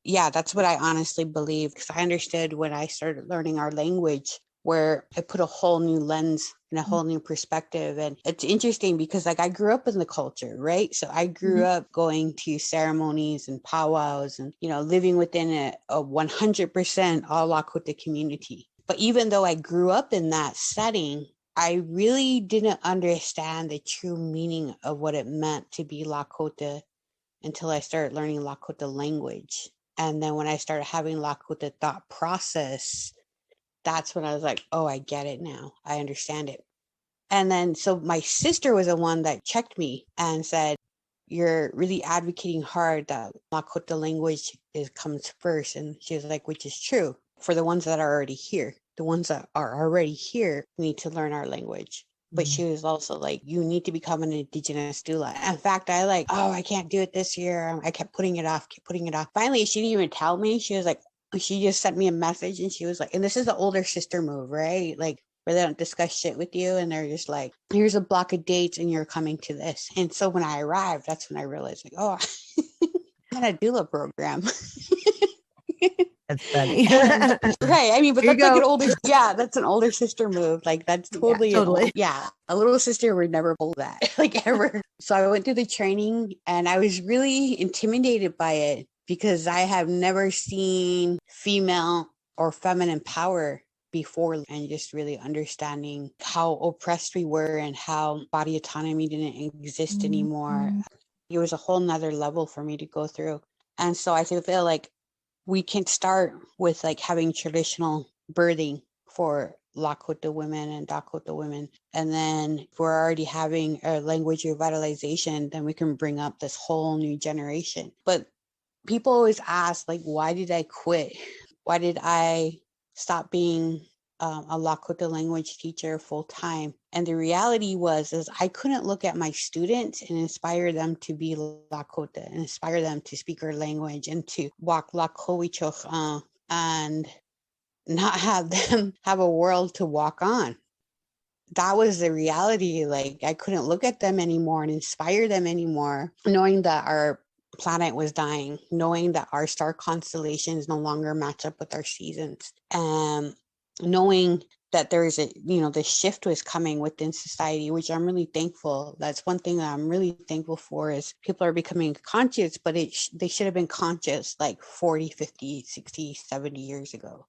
yeah, that's what I honestly believe, because I understood when I started learning our language, where it put a whole new lens and a whole new perspective. And it's interesting because like I grew up in the culture, right? So I grew Mhm. up going to ceremonies and powwows and, living within a 100% all Lakota community. But even though I grew up in that setting, I really didn't understand the true meaning of what it meant to be Lakota until I started learning Lakota language. And then when I started having Lakota thought process, that's when I was like, oh, I get it now. I understand it. And then so my sister was the one that checked me and said, you're really advocating hard that Lakota language comes first. And she was like, which is true for the ones that are already here. The ones that are already here need to learn our language. But she was also like, you need to become an indigenous doula. In fact, I like, oh, I can't do it this year. I kept putting it off, kept putting it off. Finally, she didn't even tell me. She was like, she just sent me a message and she was like, and this is the older sister move, right? Like, where they don't discuss shit with you and they're just like, here's a block of dates and you're coming to this. And so when I arrived, that's when I realized, like, oh, I'm in a doula program. That's funny. And right, I mean, but Here you that's like an go. older, yeah, that's an older sister move. Like that's Yeah, totally an old, totally. yeah, a little sister would never pull that, like ever. So I went through the training and I was really intimidated by it because I have never seen female or feminine power before, and just really understanding how oppressed we were and how body autonomy didn't exist anymore. It was a whole nother level for me to go through. And so I feel like we can start with like having traditional birthing for Lakota women and Dakota women. And then if we're already having a language revitalization, then we can bring up this whole new generation. But people always ask, like, why did I quit? Why did I stop being a Lakota language teacher full time? And the reality is I couldn't look at my students and inspire them to be Lakota and inspire them to speak our language and to walk Lakowichoch and not have them have a world to walk on. That was the reality. Like I couldn't look at them anymore and inspire them anymore, knowing that our planet was dying, knowing that our star constellations no longer match up with our seasons, and knowing that there is the shift was coming within society, which I'm really thankful. That's one thing that I'm really thankful for is people are becoming conscious, but they should have been conscious like 40, 50, 60, 70 years ago.